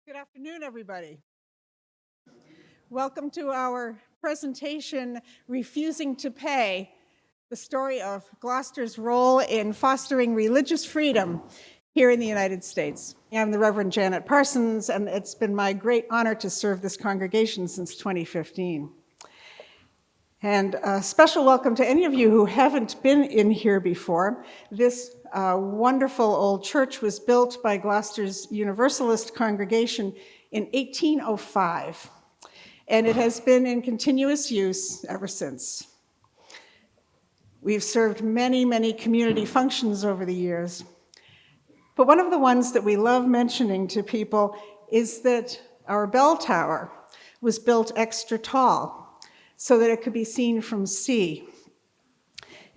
Good afternoon, everybody. Welcome to our presentation, Refusing to Pay, the story of Gloucester's role in fostering religious freedom here in the United States. I'm the Reverend Janet Parsons, and it's been my great honor to serve this congregation since 2015. And a special welcome to any of you who haven't been in here before. This wonderful old church was built by Gloucester's Universalist congregation in 1805, and it has been in continuous use ever since. We've served many, many community functions over the years, but one of the ones that we love mentioning to people is that our bell tower was built extra tall so that it could be seen from sea.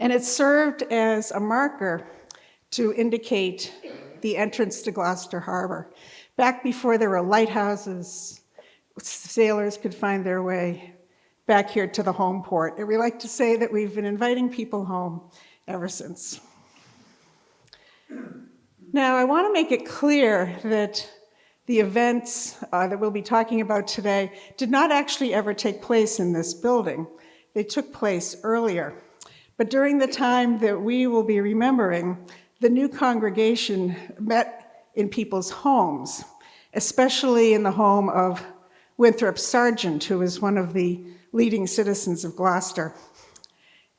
And it served as a marker to indicate the entrance to Gloucester Harbor. Back before there were lighthouses, sailors could find their way back here to the home port. And we like to say that we've been inviting people home ever since. Now, I want to make it clear that the events that we'll be talking about today did not actually ever take place in this building. They took place earlier. But during the time that we will be remembering, the new congregation met in people's homes, especially in the home of Winthrop Sargent, who was one of the leading citizens of Gloucester.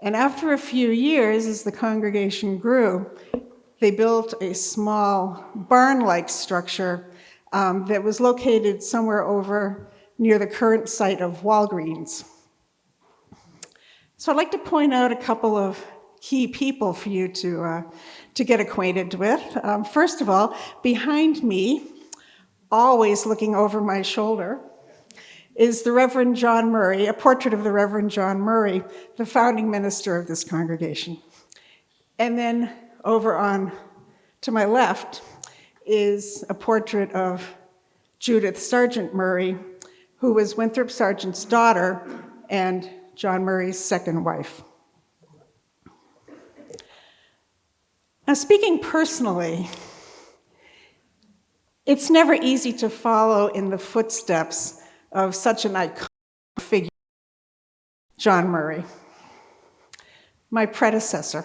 And after a few years, as the congregation grew, they built a small barn-like structure that was located somewhere over near the current site of Walgreens. So I'd like to point out a couple of key people for you to get acquainted with. First of all, behind me, always looking over my shoulder, is the Reverend John Murray, a portrait of the Reverend John Murray, the founding minister of this congregation. And then over on to my left is a portrait of Judith Sargent Murray, who was Winthrop Sargent's daughter and John Murray's second wife. Now, speaking personally, it's never easy to follow in the footsteps of such an iconic figure, John Murray, my predecessor.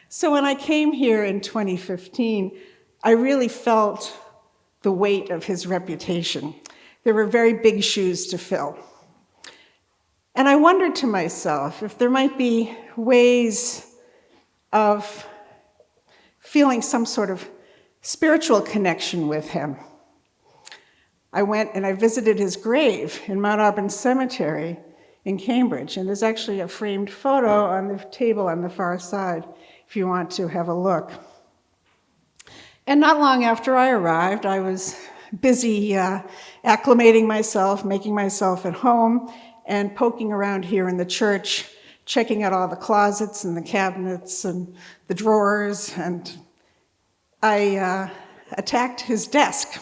So when I came here in 2015, I really felt the weight of his reputation. There were very big shoes to fill. And I wondered to myself if there might be ways of feeling some sort of spiritual connection with him. I went and I visited his grave in Mount Auburn Cemetery in Cambridge, and there's actually a framed photo on the table on the far side if you want to have a look. And not long after I arrived, I was busy acclimating myself, making myself at home, and poking around here in the church, checking out all the closets and the cabinets and the drawers, and I attacked his desk.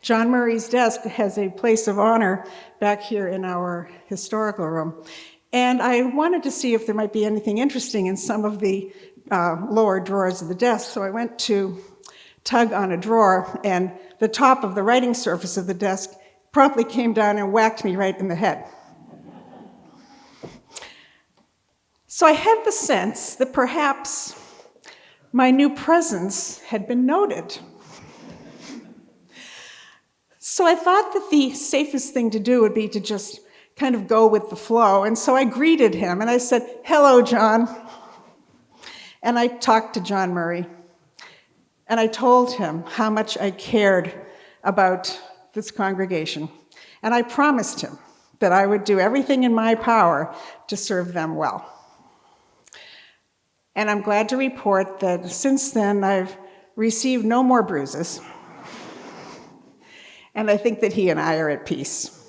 John Murray's desk has a place of honor back here in our historical room. And I wanted to see if there might be anything interesting in some of the lower drawers of the desk, so I went to tug on a drawer, and the top of the writing surface of the desk promptly came down and whacked me right in the head. So I had the sense that perhaps my new presence had been noted. So I thought that the safest thing to do would be to just kind of go with the flow, and so I greeted him, and I said, "Hello, John." And I talked to John Murray. And I told him how much I cared about this congregation. And I promised him that I would do everything in my power to serve them well. And I'm glad to report that since then I've received no more bruises. And I think that he and I are at peace.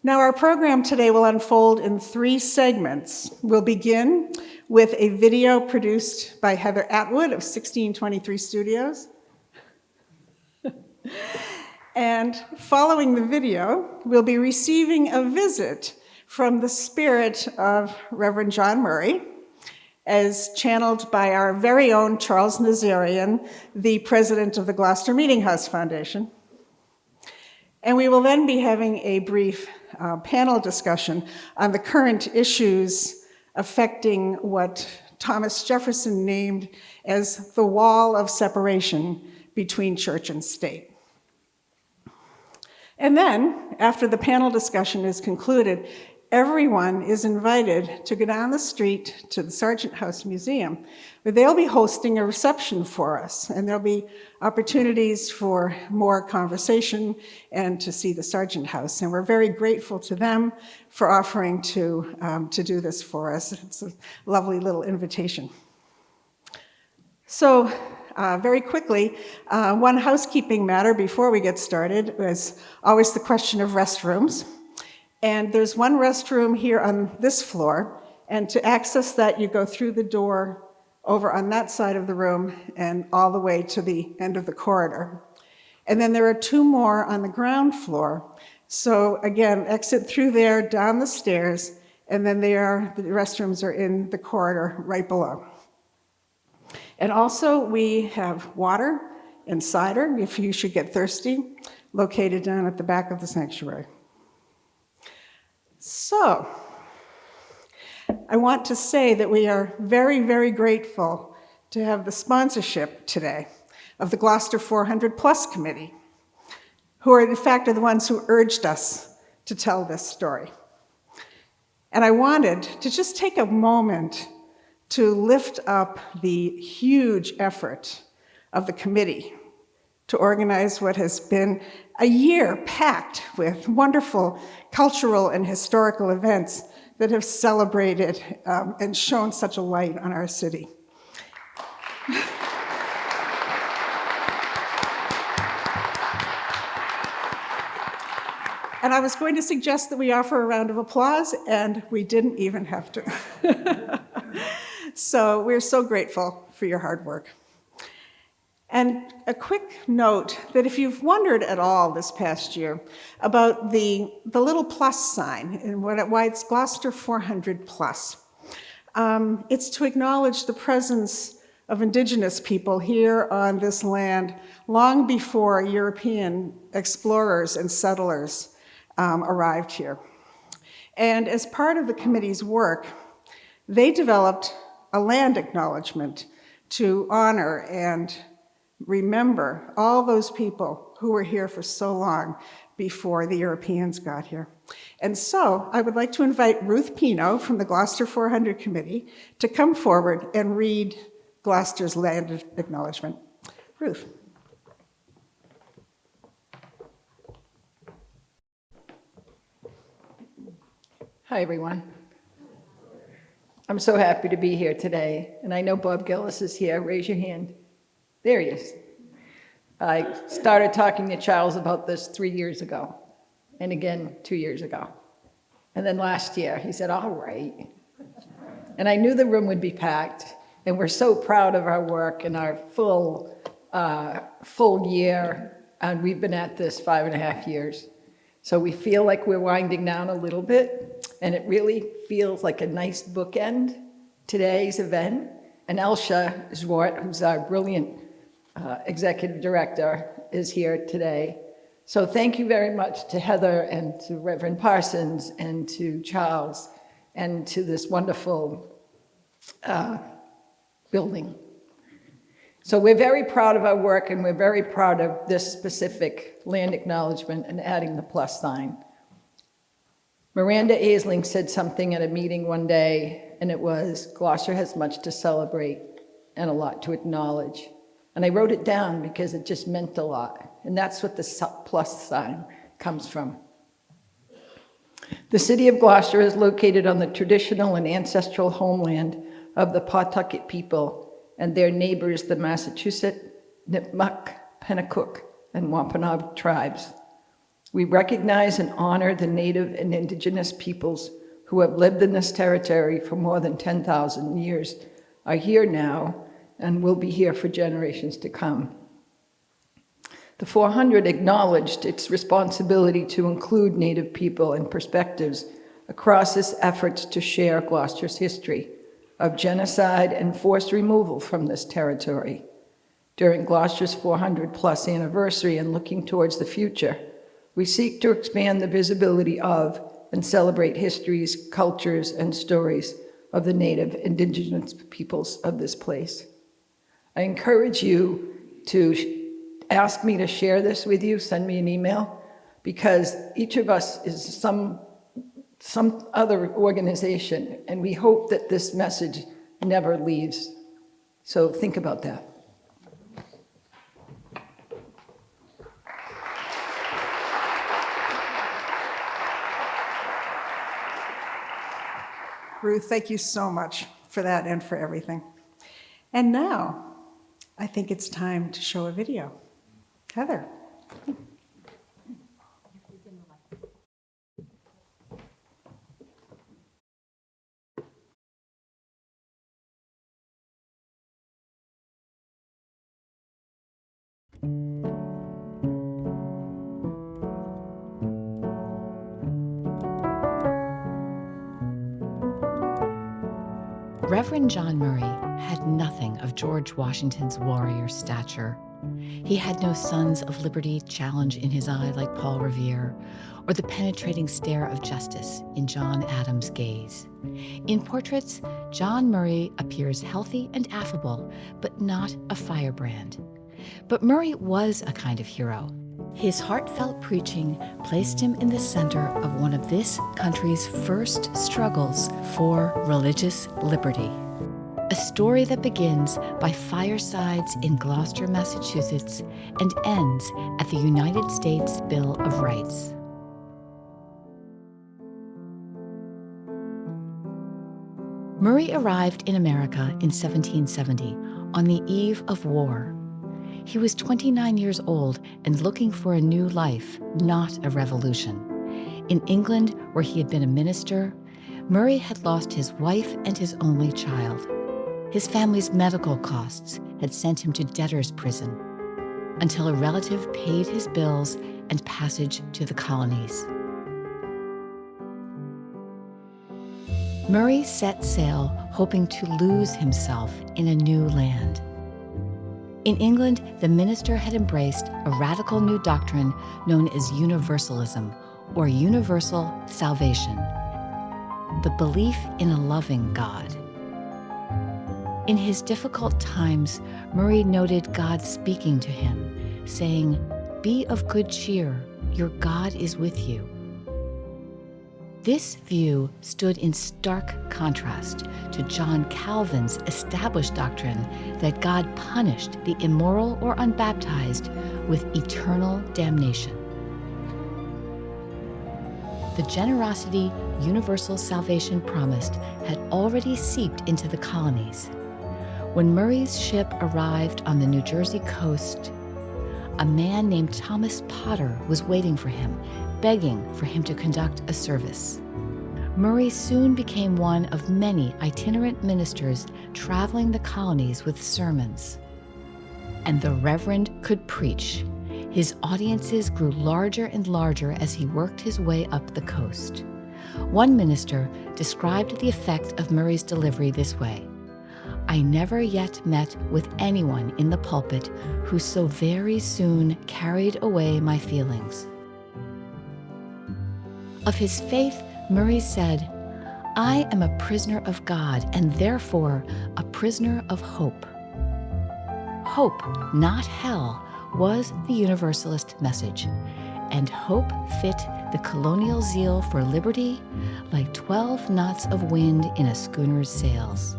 Now, our program today will unfold in 3 segments. We'll begin with a video produced by Heather Atwood of 1623 Studios. And following the video, we'll be receiving a visit from the spirit of Reverend John Murray as channeled by our very own Charles Nazarian, the president of the Gloucester Meeting House Foundation. And we will then be having a brief panel discussion on the current issues affecting what Thomas Jefferson named as the wall of separation between church and state. And then, after the panel discussion is concluded, everyone is invited to go down the street to the Sargent House Museum, where they'll be hosting a reception for us, and there'll be opportunities for more conversation and to see the Sargent House. And we're very grateful to them for offering to do this for us. It's a lovely little invitation. So, very quickly, one housekeeping matter before we get started is always the question of restrooms. And there's one restroom here on this floor, and to access that, you go through the door over on that side of the room and all the way to the end of the corridor. And then there are two more on the ground floor. So again, exit through there, down the stairs, and then the restrooms are in the corridor right below. And also, we have water and cider, if you should get thirsty, located down at the back of the sanctuary. So, I want to say that we are very, very grateful to have the sponsorship today of the Gloucester 400 Plus Committee, who are in fact the ones who urged us to tell this story. And I wanted to just take a moment to lift up the huge effort of the committee to organize what has been a year packed with wonderful cultural and historical events that have celebrated and shone such a light on our city. And I was going to suggest that we offer a round of applause, and we didn't even have to. So we're so grateful for your hard work. And a quick note that if you've wondered at all this past year about the little plus sign and why it's Gloucester 400 Plus, it's to acknowledge the presence of indigenous people here on this land long before European explorers and settlers arrived here. And as part of the committee's work, they developed a land acknowledgement to honor and remember all those people who were here for so long before the Europeans got here. And so I would like to invite Ruth Pino from the Gloucester 400 Committee to come forward and read Gloucester's land acknowledgement. Ruth. Hi, everyone. I'm so happy to be here today, and I know Bob Gillis is here. Raise your hand. There he is. I started talking to Charles about this 3 years ago, and again 2 years ago. And then last year, he said, all right. And I knew the room would be packed, and we're so proud of our work and our full year, and we've been at this 5.5 years. So we feel like we're winding down a little bit, and it really feels like a nice bookend, today's event. And Elsha Zwart, who's our brilliant executive director, is here today. So thank you very much to Heather and to Reverend Parsons and to Charles and to this wonderful building. So we're very proud of our work, and we're very proud of this specific land acknowledgement and adding the plus sign. Miranda Aisling said something at a meeting one day, and it was, Gloucester has much to celebrate and a lot to acknowledge. And I wrote it down because it just meant a lot. And that's what the plus sign comes from. The city of Gloucester is located on the traditional and ancestral homeland of the Pawtucket people and their neighbors, the Massachusetts, Nipmuc, Pennacook, and Wampanoag tribes. We recognize and honor the Native and Indigenous peoples who have lived in this territory for more than 10,000 years, are here now, and will be here for generations to come. The 400 acknowledged its responsibility to include Native people and perspectives across its efforts to share Gloucester's history, of genocide and forced removal from this territory. During Gloucester's 400-plus anniversary and looking towards the future, we seek to expand the visibility of and celebrate histories, cultures, and stories of the native indigenous peoples of this place. I encourage you to ask me to share this with you, send me an email, because each of us is some other organization, and we hope that this message never leaves. So think about that. Ruth, thank you so much for that and for everything. And now, I think it's time to show a video. Heather. Reverend John Murray had nothing of George Washington's warrior stature. He had no Sons of Liberty challenge in his eye like Paul Revere, or the penetrating stare of justice in John Adams' gaze. In portraits, John Murray appears healthy and affable, but not a firebrand. But Murray was a kind of hero. His heartfelt preaching placed him in the center of one of this country's first struggles for religious liberty. A story that begins by firesides in Gloucester, Massachusetts, and ends at the United States Bill of Rights. Murray arrived in America in 1770 on the eve of war. He was 29 years old and looking for a new life, not a revolution. In England, where he had been a minister, Murray had lost his wife and his only child. His family's medical costs had sent him to debtor's prison until a relative paid his bills and passage to the colonies. Murray set sail, hoping to lose himself in a new land. In England, the minister had embraced a radical new doctrine known as universalism, or universal salvation, the belief in a loving God. In his difficult times, Murray noted God speaking to him, saying, "Be of good cheer, your God is with you." This view stood in stark contrast to John Calvin's established doctrine that God punished the immoral or unbaptized with eternal damnation. The generosity universal salvation promised had already seeped into the colonies. When Murray's ship arrived on the New Jersey coast, a man named Thomas Potter was waiting for him, begging for him to conduct a service. Murray soon became one of many itinerant ministers traveling the colonies with sermons. And the Reverend could preach. His audiences grew larger and larger as he worked his way up the coast. One minister described the effect of Murray's delivery this way: "I never yet met with anyone in the pulpit who so very soon carried away my feelings." Of his faith, Murray said, "I am a prisoner of God and therefore a prisoner of hope." Hope, not hell, was the Universalist message, and hope fit the colonial zeal for liberty like 12 knots of wind in a schooner's sails.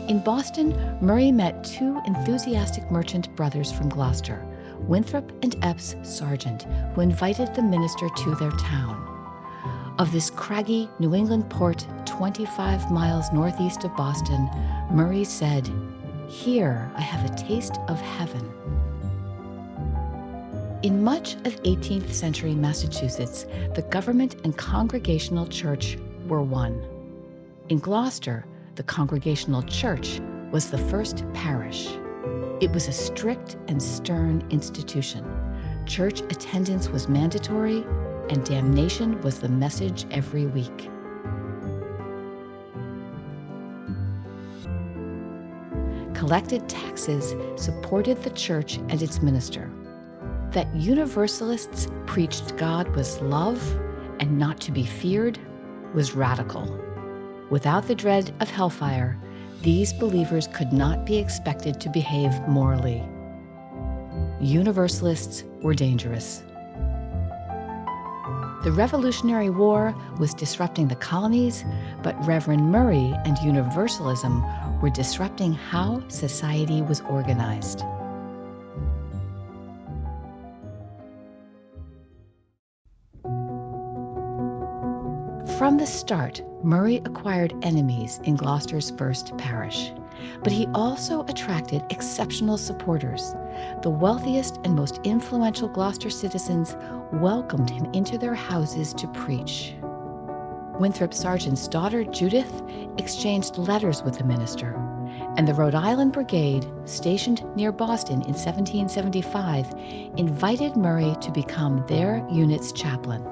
In Boston, Murray met two enthusiastic merchant brothers from Gloucester, Winthrop and Epps Sargent, who invited the minister to their town. Of this craggy New England port 25 miles northeast of Boston, Murray said, "Here I have a taste of heaven." In much of 18th century Massachusetts, the government and Congregational church were one. In Gloucester, the Congregational church was the first parish. It was a strict and stern institution. Church attendance was mandatory, and damnation was the message every week. collected taxes supported the church and its minister. That Universalists preached God was love and not to be feared was radical. Without the dread of hellfire, these believers could not be expected to behave morally. Universalists were dangerous. The Revolutionary War was disrupting the colonies, but Reverend Murray and Universalism were disrupting how society was organized. From the start, Murray acquired enemies in Gloucester's first parish, but he also attracted exceptional supporters. The wealthiest and most influential Gloucester citizens welcomed him into their houses to preach. Winthrop Sargent's daughter, Judith, exchanged letters with the minister, and the Rhode Island Brigade, stationed near Boston in 1775, invited Murray to become their unit's chaplain.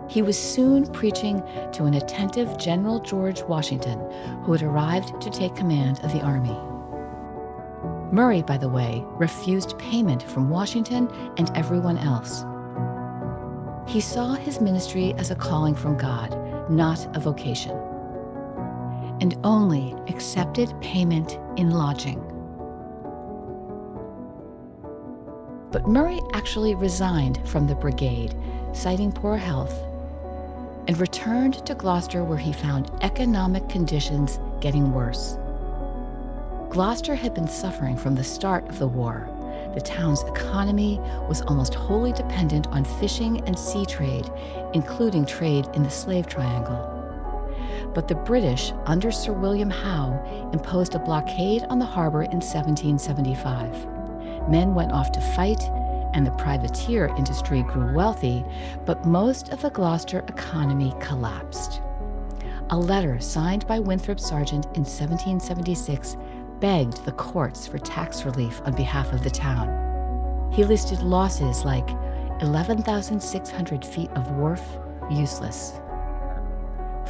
He was soon preaching to an attentive General George Washington, who had arrived to take command of the army. Murray, by the way, refused payment from Washington and everyone else. He saw his ministry as a calling from God, not a vocation, and only accepted payment in lodging. But Murray actually resigned from the brigade, citing poor health, and returned to Gloucester, where he found economic conditions getting worse. Gloucester had been suffering from the start of the war. The town's economy was almost wholly dependent on fishing and sea trade, including trade in the Slave Triangle. But the British, under Sir William Howe, imposed a blockade on the harbor in 1775. Men went off to fight, and the privateer industry grew wealthy, but most of the Gloucester economy collapsed. A letter signed by Winthrop Sargent in 1776 begged the courts for tax relief on behalf of the town. He listed losses like 11,600 feet of wharf, useless;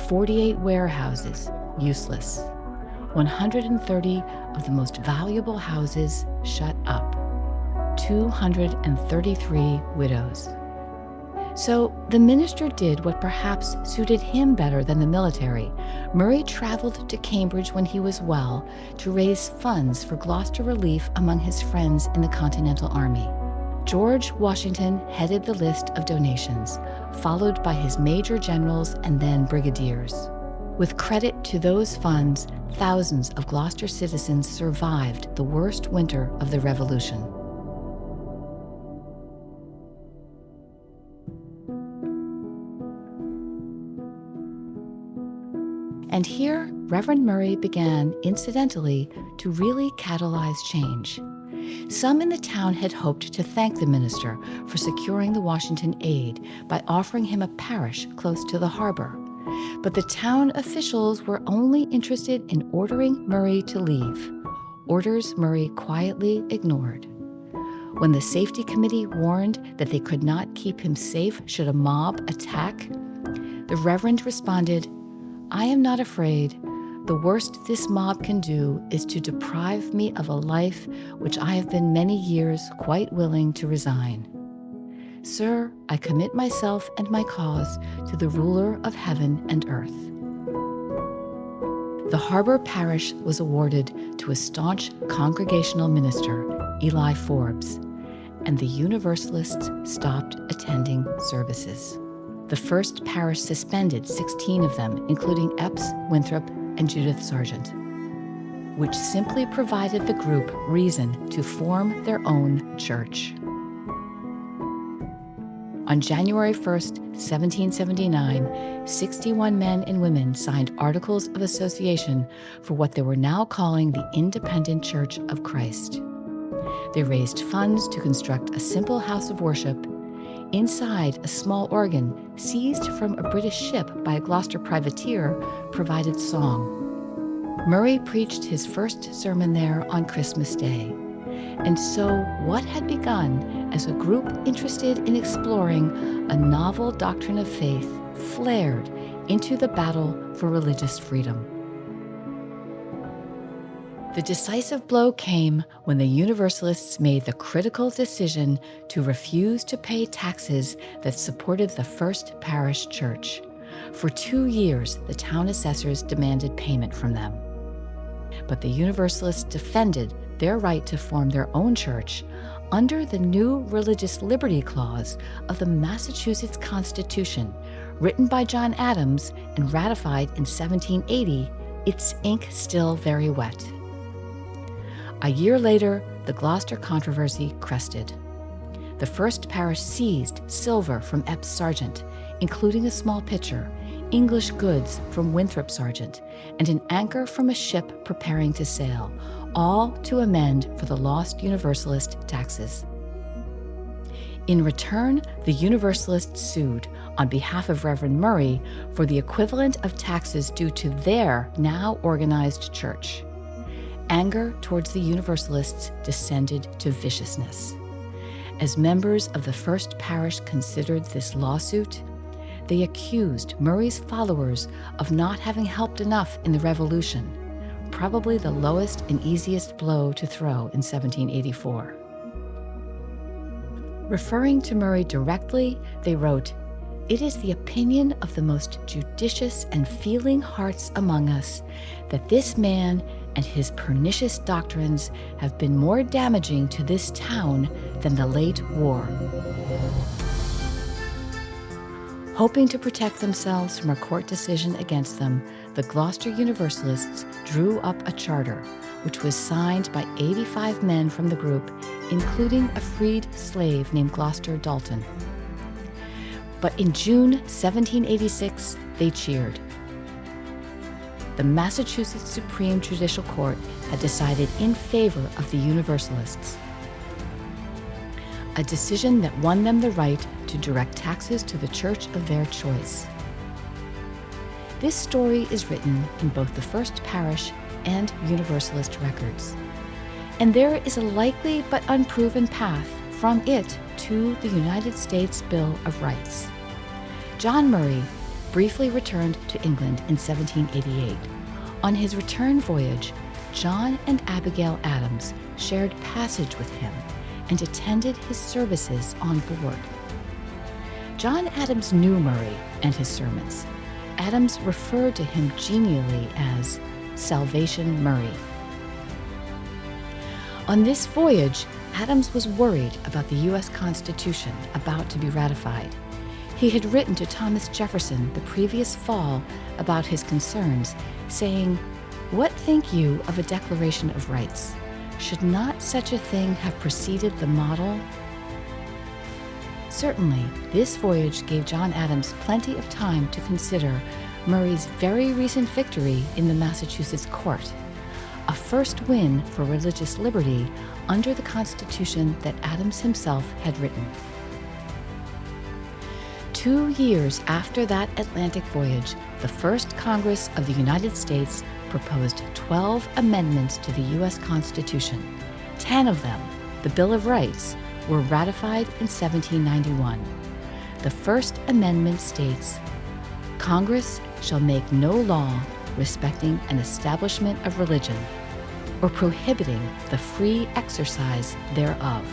48 warehouses, useless; 130 of the most valuable houses shut up; 233 widows. So the minister did what perhaps suited him better than the military. Murray traveled to Cambridge when he was well to raise funds for Gloucester relief among his friends in the Continental Army. George Washington headed the list of donations, followed by his major generals and then brigadiers. With credit to those funds, thousands of Gloucester citizens survived the worst winter of the Revolution. And here, Reverend Murray began, incidentally, to really catalyze change. Some in the town had hoped to thank the minister for securing the Washington aid by offering him a parish close to the harbor. But the town officials were only interested in ordering Murray to leave, orders Murray quietly ignored. When the safety committee warned that they could not keep him safe should a mob attack, the Reverend responded, "I am not afraid. The worst this mob can do is to deprive me of a life which I have been many years quite willing to resign. Sir, I commit myself and my cause to the ruler of heaven and earth." The harbor parish was awarded to a staunch congregational minister, Eli Forbes, and the Universalists stopped attending services. The first parish suspended 16 of them, including Epps, Winthrop, and Judith Sargent, which simply provided the group reason to form their own church. On January 1st, 1779, 61 men and women signed articles of association for what they were now calling the Independent Church of Christ. They raised funds to construct a simple house of worship. Inside, a small organ, seized from a British ship by a Gloucester privateer, provided song. Murray preached his first sermon there on Christmas Day. And so what had begun as a group interested in exploring a novel doctrine of faith flared into the battle for religious freedom. The decisive blow came when the Universalists made the critical decision to refuse to pay taxes that supported the First Parish Church. For 2 years, the town assessors demanded payment from them. But the Universalists defended their right to form their own church under the new Religious Liberty Clause of the Massachusetts Constitution, written by John Adams and ratified in 1780, its ink still very wet. A year later, the Gloucester controversy crested. The First Parish seized silver from Epps Sargent, including a small pitcher, English goods from Winthrop Sargent, and an anchor from a ship preparing to sail, all to amend for the lost Universalist taxes. In return, the Universalists sued on behalf of Reverend Murray for the equivalent of taxes due to their now organized church. Anger towards the Universalists descended to viciousness. As members of the First Parish considered this lawsuit, they accused Murray's followers of not having helped enough in the Revolution, probably the lowest and easiest blow to throw in 1784. Referring to Murray directly, they wrote, "It is the opinion of the most judicious and feeling hearts among us that this man and his pernicious doctrines have been more damaging to this town than the late war." Hoping to protect themselves from a court decision against them, the Gloucester Universalists drew up a charter, which was signed by 85 men from the group, including a freed slave named Gloucester Dalton. But in June 1786, they cheered. The Massachusetts Supreme Judicial Court had decided in favor of the Universalists, a decision that won them the right to direct taxes to the church of their choice. This story is written in both the First Parish and Universalist records, and there is a likely but unproven path from it to the United States Bill of Rights. John Murray briefly returned to England in 1788. On his return voyage, John and Abigail Adams shared passage with him and attended his services on board. John Adams knew Murray and his sermons. Adams referred to him genially as Salvation Murray. On this voyage, Adams was worried about the U.S. Constitution about to be ratified. He had written to Thomas Jefferson the previous fall about his concerns, saying, "What think you of a Declaration of Rights? Should not such a thing have preceded the model?" Certainly, this voyage gave John Adams plenty of time to consider Murray's very recent victory in the Massachusetts court, a first win for religious liberty under the Constitution that Adams himself had written. 2 years after that Atlantic voyage, the First Congress of the United States proposed 12 amendments to the U.S. Constitution. 10 of them, the Bill of Rights, were ratified in 1791. The First Amendment states, "Congress shall make no law respecting an establishment of religion, or prohibiting the free exercise thereof."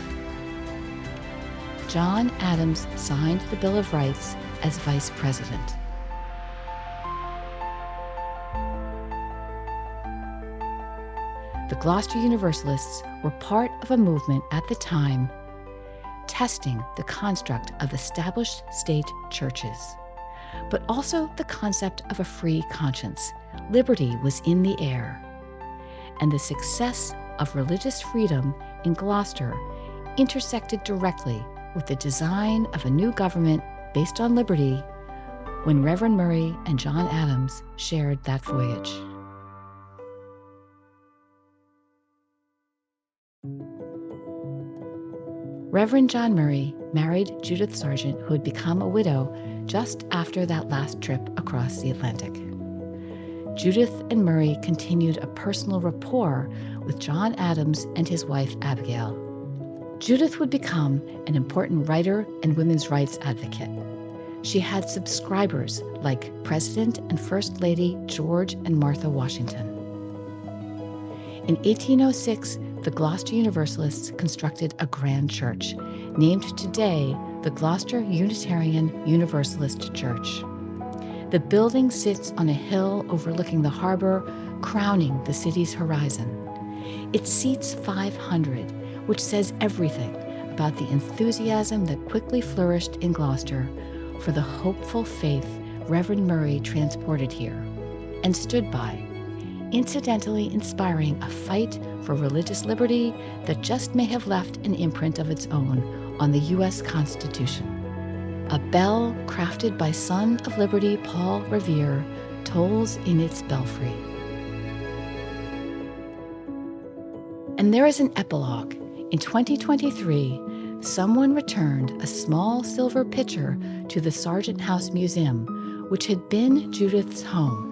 John Adams signed the Bill of Rights as Vice President. The Gloucester Universalists were part of a movement at the time testing the construct of established state churches, but also the concept of a free conscience. Liberty was in the air, and the success of religious freedom in Gloucester intersected directly with the design of a new government based on liberty when Reverend Murray and John Adams shared that voyage. Reverend John Murray married Judith Sargent, who had become a widow just after that last trip across the Atlantic. Judith and Murray continued a personal rapport with John Adams and his wife Abigail. Judith would become an important writer and women's rights advocate. She had subscribers like President and First Lady George and Martha Washington. In 1806, the Gloucester Universalists constructed a grand church, named today the Gloucester Unitarian Universalist Church. The building sits on a hill overlooking the harbor, crowning the city's horizon. It seats 500, which says everything about the enthusiasm that quickly flourished in Gloucester for the hopeful faith Reverend Murray transported here and stood by, incidentally inspiring a fight for religious liberty that just may have left an imprint of its own on the U.S. Constitution. A bell crafted by Son of Liberty Paul Revere tolls in its belfry. And there is an epilogue. In 2023, someone returned a small silver pitcher to the Sargent House Museum, which had been Judith's home.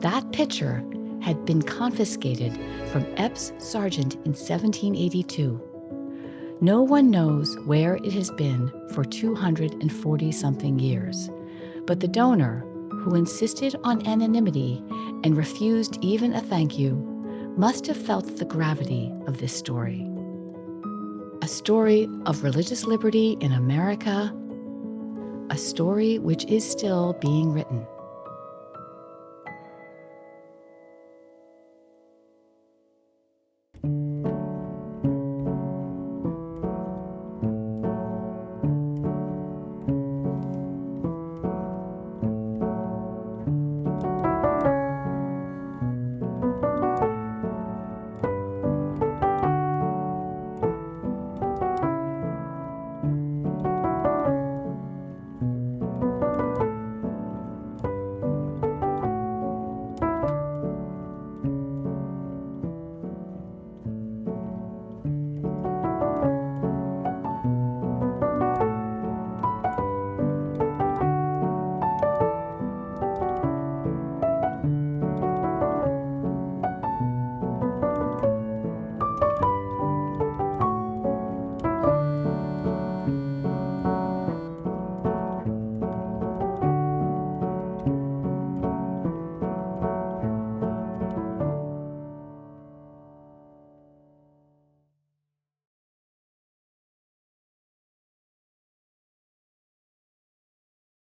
That pitcher had been confiscated from Epps Sargent in 1782. No one knows where it has been for 240-something years, but the donor, who insisted on anonymity and refused even a thank you, must have felt the gravity of this story. A story of religious liberty in America, a story which is still being written.